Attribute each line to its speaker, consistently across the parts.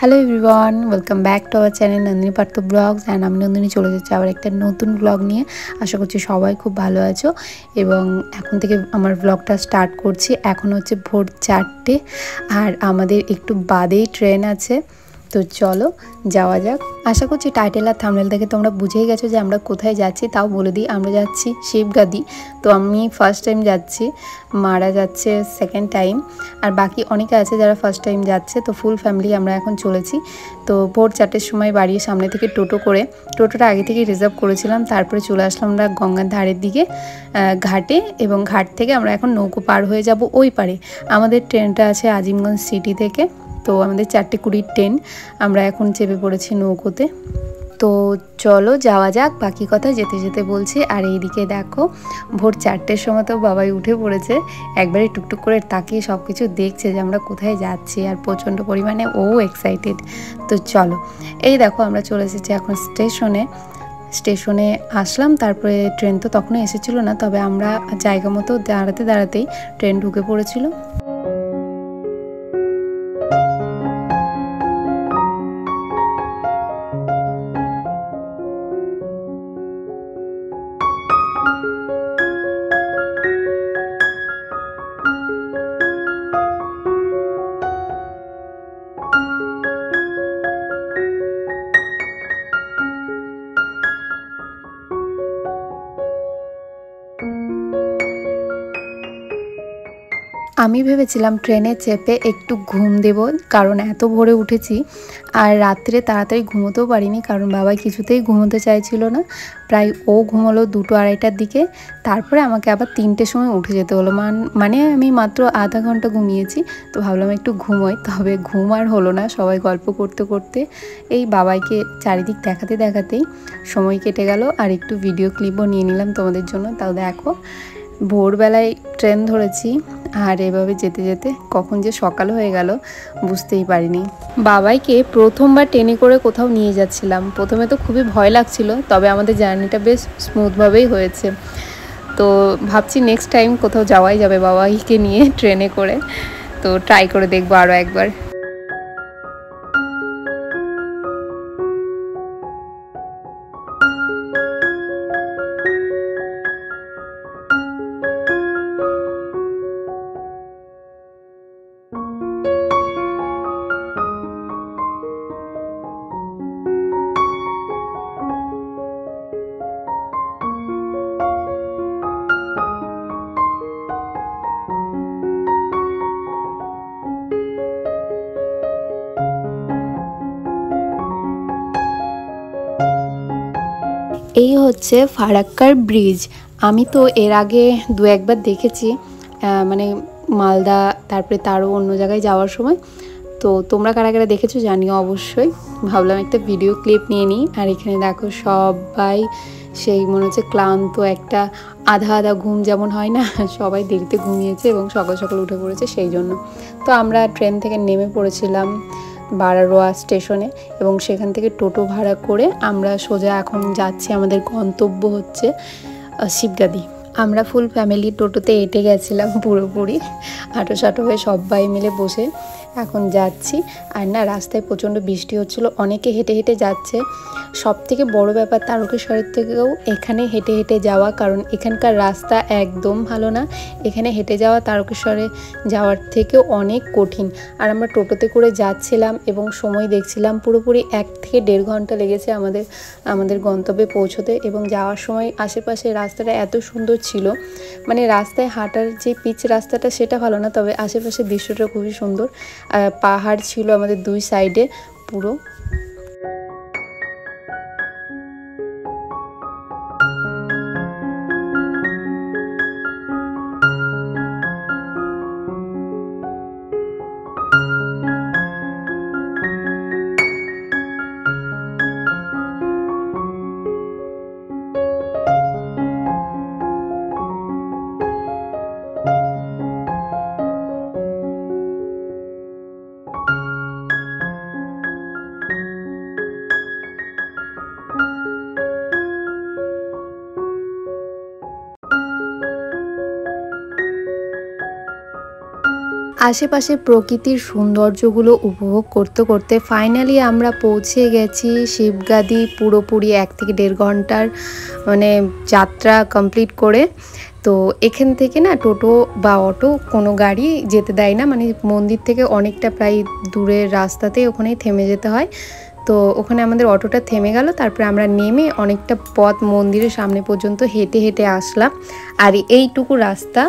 Speaker 1: Hello everyone, welcome back to our channel Nandini Partha blogs. And আমি নন্দিনী চলে যাচ্ছি আবার একটা নতুন ব্লগ নিয়ে। আশা করছি সবাই খুব ভালো আছো এবং এখন থেকে আমার ব্লগটা স্টার্ট করছি। এখন হচ্ছে ভোর 4টে আর আমাদের একটু বাদেই ট্রেন আছে। তো চলো যাওয়া যাক। আশা করছি টাইটেল আর থাম্বনেল দেখে তোমরা বুঝেই গেছো যে আমরা কোথায় যাচ্ছি। তাও বলে দিই, আমরা যাচ্ছি শিবগাদি। তো আমি ফার্স্ট টাইম যাচ্ছি, মারা যাচ্ছে সেকেন্ড টাইম, আর বাকি অনেকে আছে যারা ফার্স্ট টাইম যাচ্ছে। তো ফুল ফ্যামিলি আমরা এখন চলেছি। তো ভোর 4টের সময় বাড়ির সামনে থেকে টোটো করে, টোটোটা আগে থেকে রিজার্ভ করেছিলাম, তারপরে চলে আসলাম আমরা গঙ্গার ধারের দিকে ঘাটে, এবং ঘাট থেকে আমরা এখন নৌকো পার হয়ে যাব ওই পারে। আমাদের ট্রেনটা আছে আজিমগঞ্জ সিটি থেকে। তো আমাদের 4:20 ট্রেন, আমরা এখন চেপে পড়েছি নৌকোতে। তো চলো যাওয়া যাক, বাকি কথা যেতে যেতে বলছি। আর এইদিকে দেখো ভোর 4টের সময় তো বাবাই উঠে পড়েছে, একবারে টুকটুক করে তাকিয়ে সব কিছু দেখছে যে আমরা কোথায় যাচ্ছি, আর প্রচণ্ড পরিমাণে ও এক্সাইটেড। তো চলো, এই দেখো আমরা চলে এসেছি এখন স্টেশনে আসলাম। তারপরে ট্রেন তো তখনও এসেছিলো না, তবে আমরা জায়গা মতো দাঁড়াতেই ট্রেন ঢুকে পড়েছিল। আমি ভেবেছিলাম ট্রেনে চেপে একটু ঘুম দেব, কারণ এত ভোরে উঠেছি আর রাত্রে তাড়াতাড়ি ঘুমোতেও পারিনি, কারণ বাবাই কিছুতেই ঘুমোতে চাইছিল না। প্রায় ও ঘুমোলো 2-2:30টার দিকে, তারপরে আমাকে আবার 3টের সময় উঠে যেতে হলো। মানে আমি মাত্র আধা ঘন্টা ঘুমিয়েছি। তো ভাবলাম একটু ঘুমোই, তবে ঘুম আর হলো না। সবাই গল্প করতে করতে এই বাবাইকে চারিদিক দেখাতেই সময় কেটে গেল। আর একটু ভিডিও ক্লিপও নিয়ে নিলাম তোমাদের জন্য। তাও দেখো ভোরবেলায় ট্রেন ধরেছি, আর এভাবে যেতে যেতে কখন যে সকাল হয়ে গেল বুঝতেই পারিনি। বাবাইকে প্রথমবার ট্রেনে করে কোথাও নিয়ে যাচ্ছিলাম। প্রথমে তো খুবই ভয় লাগছিল, তবে আমাদের জার্নিটা বেশ স্মুথভাবেই হয়েছে। তো ভাবছি নেক্সট টাইম কোথাও যাওয়াই যাবে বাবাইকে নিয়ে ট্রেনে করে। তো ট্রাই করে দেখবো আরও একবার। এই হচ্ছে ফারাক্কার ব্রিজ। আমি তো এর আগে 2-1বার দেখেছি, মানে মালদা, তারপরে তারও অন্য জায়গায় যাওয়ার সময়। তো তোমরা কারা কারা দেখেছো জানিও অবশ্যই। ভাবলাম একটা ভিডিও ক্লিপ নিয়ে নিই। আর এখানে দেখো সবাই সেই মনে হচ্ছে ক্লান্ত, একটা আধা আধা ঘুম যেমন হয় না, সবাই দেরিতে ঘুমিয়েছে এবং সকাল সকাল উঠে পড়েছে সেই জন্য। তো আমরা ট্রেন থেকে নেমে পড়েছিলাম বারারোয়া স্টেশনে, এবং সেখান থেকে টোটো ভাড়া করে আমরা সোজা এখন যাচ্ছি, আমাদের গন্তব্য হচ্ছে শিবগাদি। আমরা ফুল ফ্যামিলি টোটোতে এঁটে গেছিলাম পুরোপুরি, হাঁটো হয়ে সবাই মিলে বসে এখন যাচ্ছি। আর না, রাস্তায় প্রচণ্ড বৃষ্টি হচ্ছিলো, অনেকে হেঁটে হেঁটে যাচ্ছে। সব থেকে বড়ো ব্যাপার তারকেশ্বরের থেকেও এখানে হেঁটে হেঁটে যাওয়া, কারণ এখানকার রাস্তা একদম ভালো না। এখানে হেঁটে যাওয়া তারকেশ্বরে যাওয়ার থেকেও অনেক কঠিন। আর আমরা টোটোতে করে যাচ্ছিলাম এবং সময় দেখছিলাম, পুরোপুরি 1 থেকে 1.5 ঘন্টা লেগেছে আমাদের গন্তব্যে পৌঁছতে। এবং যাওয়ার সময় আশেপাশে রাস্তাটা এত সুন্দর ছিল, মানে রাস্তায় হাঁটার যে পিচ রাস্তাটা সেটা ভালো না, তবে আশেপাশে দৃশ্যটা খুবই সুন্দর। পাহাড় ছিল আমাদের 2 সাইডে পুরো। আশেপাশে প্রকৃতির সৌন্দর্যগুলো উপভোগ করতে করতে ফাইনালি আমরা পৌঁছে গেছি শিবগাদি। পুরোপুরি 1 থেকে 1.5 ঘন্টার মানে যাত্রা কমপ্লিট করে। তো এখান থেকে না টোটো বা অটো কোনো গাড়ি যেতে দেয় না, মানে মন্দির থেকে অনেকটা প্রায় দূরের রাস্তাতে ওখানেই থেমে যেতে হয়। তো ওখানে আমাদের অটোটা থেমে গেল, তারপরে আমরা নেমে অনেকটা পথ মন্দিরের সামনে পর্যন্ত হেঁটে হেঁটে আসলাম। আর এইটুকু রাস্তা,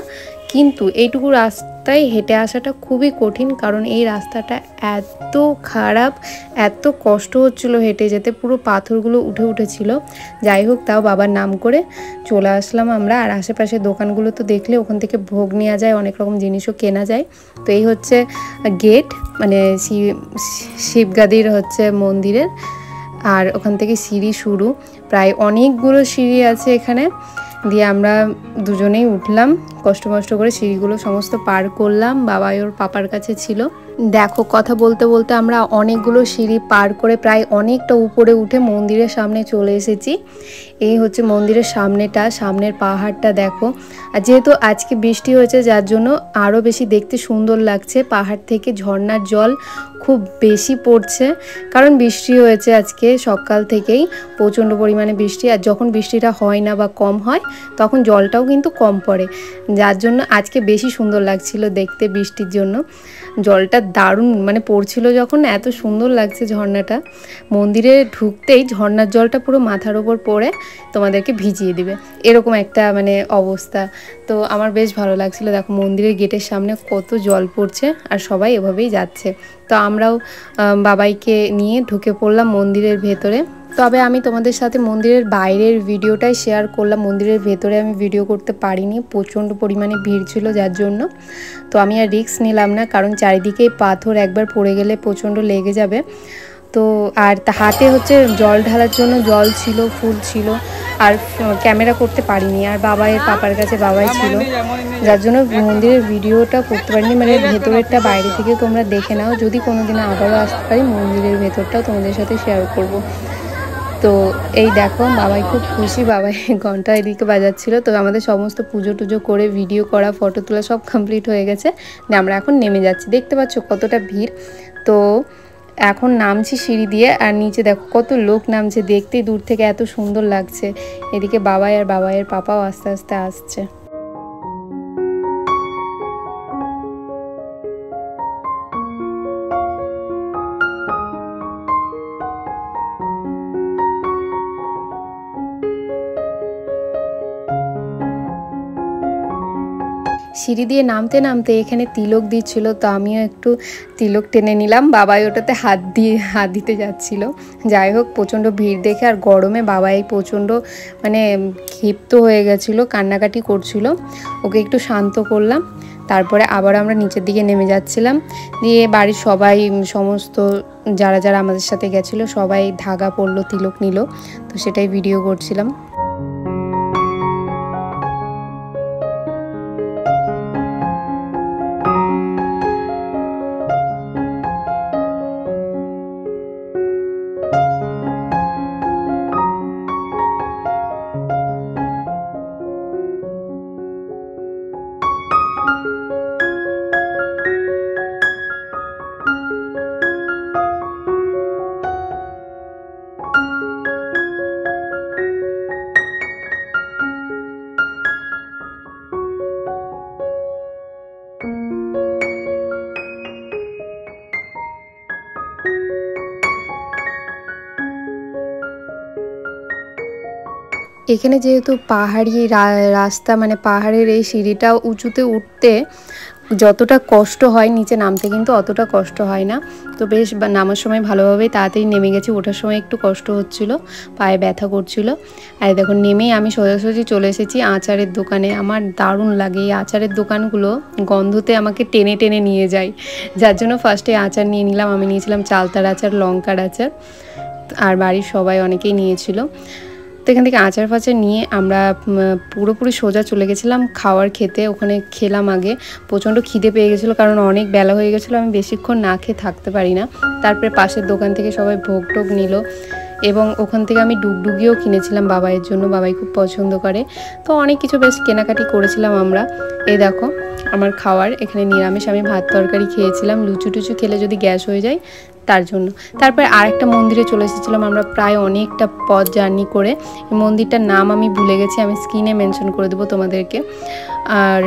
Speaker 1: কিন্তু এইটুকু রাস্তায় হেঁটে আসাটা খুবই কঠিন, কারণ এই রাস্তাটা এত খারাপ, এত কষ্ট হচ্ছিলো হেঁটে যেতে, পুরো পাথরগুলো উঠে উঠেছিল। যাই হোক, তাও বাবার নাম করে চলে আসলাম আমরা। আর আশেপাশে দোকানগুলো তো দেখলে ওখান থেকে ভোগ নেওয়া যায়, অনেক রকম জিনিসও কেনা যায়। তো এই হচ্ছে গেট, মানে শিবগাদির হচ্ছে মন্দিরের। আর ওখান থেকে সিঁড়ি শুরু, প্রায় অনেকগুলো সিঁড়ি আছে এখানে। দিয়ে আমরা দুজনেই উঠলাম কষ্ট করে, সিঁড়িগুলো সমস্ত পার করলাম। বাবাই ওর পাপার কাছে ছিল। দেখো, কথা বলতে বলতে আমরা অনেকগুলো সিঁড়ি পার করে প্রায় অনেকটা উপরে উঠে মন্দিরের সামনে চলে এসেছি। এই হচ্ছে মন্দিরের সামনেটা, সামনের পাহাড়টা দেখো। আর যেহেতু আজকে বৃষ্টি হয়েছে, যার জন্য আরও বেশি দেখতে সুন্দর লাগছে। পাহাড় থেকে ঝর্ণার জল খুব বেশি পড়ছে, কারণ বৃষ্টি হয়েছে আজকে সকাল থেকেই, প্রচণ্ড পরিমাণে বৃষ্টি। আর যখন বৃষ্টিটা হয় না বা কম হয়, তখন জলটাও কিন্তু কম পড়ে, যার জন্য আজকে বেশি সুন্দর লাগছিল দেখতে। বৃষ্টির জন্য জলটা দারুণ মানে পড়ছিল, যখন এত সুন্দর লাগছে ঝর্ণাটা। মন্দিরে ঢুকতেই ঝর্ণার জলটা পুরো মাথার ওপর পড়ে তোমাদেরকে ভিজিয়ে দিবে, এরকম একটা মানে অবস্থা। তো আমার বেশ ভালো লাগছিল। দেখো, মন্দিরের গেটের সামনে কত জল পড়ছে, আর সবাই এভাবেই যাচ্ছে। তো আমরাও বাবাইকে নিয়ে ঢুকে পড়লাম মন্দিরের ভেতরে। তবে আমি তোমাদের সাথে মন্দিরের বাইরের ভিডিওটাই শেয়ার করলাম, মন্দিরের ভেতরে আমি ভিডিও করতে পারিনি, প্রচণ্ড পরিমাণে ভিড় ছিল যার জন্য। তো আমি আর রিস্ক নিলাম না, কারণ চারিদিকেই পাথর, একবার পড়ে গেলে প্রচণ্ড লেগে যাবে। তো আর হাতে হচ্ছে জল ঢালার জন্য জল ছিল, ফুল ছিল, আর ক্যামেরা করতে পারিনি। আর বাবাইয়ের পাপার কাছে বাবাই ছিল, যার জন্য মন্দিরের ভিডিওটা করতে পারিনি। মানে ভেতরেরটা বাইরে থেকে তোমরা দেখে নাও, যদি কোনোদিন আবারও আসতে পারি মন্দিরের ভেতরটাও তোমাদের সাথে শেয়ার করব। তো এই দেখো, বাবাই খুব খুশি, বাবাই ঘন্টা এদিকে বাজাচ্ছিল। তো আমাদের সমস্ত পুজো টুজো করে ভিডিও করা, ফটো তোলা সব কমপ্লিট হয়ে গেছে। আমরা এখন নেমে যাচ্ছি, দেখতে পাচ্ছ কতটা ভিড়। তো এখন নামছি সিঁড়ি দিয়ে, আর নিচে দেখো কত লোক নামছে, দেখতেই দূর থেকে এত সুন্দর লাগছে। এদিকে বাবাই আর বাবাইয়ের পাপাও আস্তে আস্তে আসছে। সিঁড়ি দিয়ে নামতে নামতে এখানে তিলক দিচ্ছিল, তো আমিও একটু তিলক টেনে নিলাম। বাবাই ওটাতে হাত দিতে যাচ্ছিল। যাই হোক, প্রচণ্ড ভিড় দেখে আর গরমে বাবাই প্রচণ্ড মানে ক্ষিপ্ত হয়ে গেছিলো, কান্নাকাটি করছিল। ওকে একটু শান্ত করলাম, তারপরে আবার আমরা নিচের দিকে নেমে যাচ্ছিলাম। দিয়ে বাড়ির সবাই, সমস্ত যারা যারা আমাদের সাথে গেছিলো সবাই ধাগা পড়লো, তিলক নিল, তো সেটাই ভিডিও করছিলাম। এখানে যেহেতু পাহাড়ি রাস্তা, মানে পাহাড়ের এই সিঁড়িটা উঁচুতে উঠতে যতটা কষ্ট হয়, নিচে নামতে কিন্তু অতটা কষ্ট হয় না। তো বেশ নামার সময় ভালোভাবেই তাড়াতাড়ি নেমে গেছি, ওঠার সময় একটু কষ্ট হচ্ছিল, পায়ে ব্যথা করছিল। আর দেখো, নেমেই আমি সোজাসুজি চলে এসেছি আচারের দোকানে। আমার দারুণ লাগে এই আচারের দোকানগুলো, গন্ধতে আমাকে টেনে টেনে নিয়ে যায়, যার জন্য ফার্স্টে আচার নিয়ে নিলাম। আমি নিয়েছিলাম চালতার আচার, লঙ্কার আচার, আর বাড়ির সবাই অনেকেই নিয়েছিল। তো এখান থেকে আচার ফাচার নিয়ে আমরা পুরোপুরি সোজা চলে গেছিলাম খাওয়ার খেতে। ওখানে খেলাম আগে, প্রচণ্ড খিদে পেয়ে গেছিলো, কারণ অনেক বেলা হয়ে গেছিলো, আমি বেশিক্ষণ না খেয়ে থাকতে পারি না। তারপরে পাশের দোকান থেকে সবাই ভোগ টোগ নিল। এবং ওখান থেকে আমি ডুগডুগিও কিনেছিলাম বাবাইয়ের জন্য, বাবাই খুব পছন্দ করে। তো অনেক কিছু বেশ কেনাকাটি করেছিলাম আমরা। এই দেখো আমার খাওয়ার, এখানে নিরামিষ আমি ভাত তরকারি খেয়েছিলাম, লুচি টুচু খেলে যদি গ্যাস হয়ে যায় তার জন্য। তারপরে আরেকটা মন্দিরে চলে এসেছিলাম আমরা প্রায় অনেকটা পথ জার্নি করে। এই মন্দিরটার নাম আমি ভুলে গেছি, আমি স্ক্রিনে মেনশন করে দেবো তোমাদেরকে, আর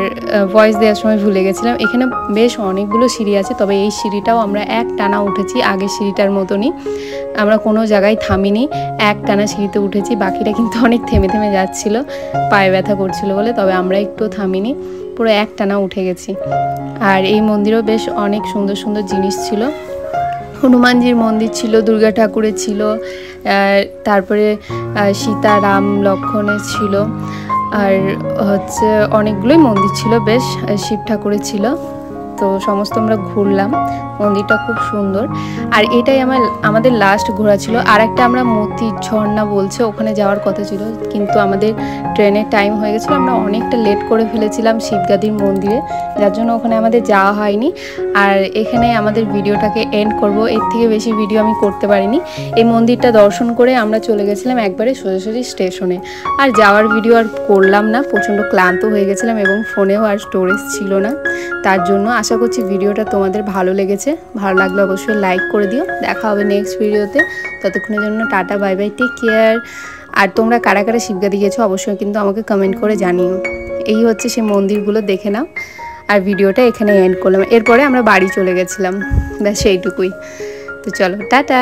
Speaker 1: ভয়েস দেওয়ার সময় ভুলে গেছিলাম। এখানে বেশ অনেকগুলো সিঁড়ি আছে, তবে এই সিঁড়িটাও আমরা এক টানা উঠেছি, আগের সিঁড়িটার মতনই। আমরা কোনো জায়গায় থামিনি, এক টানা সিঁড়িতে উঠেছি। বাকিটা কিন্তু অনেক থেমে থেমে যাচ্ছিল, পায়ে ব্যথা করছিল বলে, তবে আমরা একটু থামিনি, পুরো এক টানা উঠে গেছি। আর এই মন্দিরেও বেশ অনেক সুন্দর সুন্দর জিনিস ছিল, হনুমানজির মন্দির ছিল, দুর্গা ঠাকুরের ছিল, তারপরে সীতা রাম লক্ষ্মণের ছিল, আর হচ্ছে অনেকগুলোই মন্দির ছিল, বেশ শিব ঠাকুরের ছিল। তো সমস্ত আমরা ঘুরলাম, মন্দিরটা খুব সুন্দর। আর এটাই আমাদের লাস্ট ঘোরা ছিল। আর একটা আমরা মতির ঝর্ণা বলছে, ওখানে যাওয়ার কথা ছিল, কিন্তু আমাদের ট্রেনের টাইম হয়ে গেছিলো, আমরা অনেকটা লেট করে ফেলেছিলাম শিবগাদির মন্দিরে, যার জন্য ওখানে আমাদের যাওয়া হয়নি। আর এখানে আমাদের ভিডিওটাকে এন্ড করব, এর থেকে বেশি ভিডিও আমি করতে পারিনি। এই মন্দিরটা দর্শন করে আমরা চলে গেছিলাম একবারে সোজাসুজি স্টেশনে, আর যাওয়ার ভিডিও আর করলাম না, প্রচণ্ড ক্লান্ত হয়ে গেছিলাম এবং ফোনেও আর স্টোরেজ ছিল না। তার জন্য আশা করছি ভিডিওটা তোমাদের ভালো লেগেছে, ভালো লাগলে অবশ্যই লাইক করে দিও। দেখা হবে নেক্সট ভিডিওতে, ততক্ষণের জন্য ta ta, bye bye, take care. আর তোমরা কারা কারা শিবগাদি গেছো অবশ্যই কিন্তু আমাকে কমেন্ট করে জানিও। এই হচ্ছে সেই মন্দিরগুলো, দেখে নাও। আর ভিডিওটা এখানে এন্ড করলাম, এরপরে আমরা বাড়ি চলে গেছিলাম, ব্যাস সেইটুকুই। তো চলো টাটা।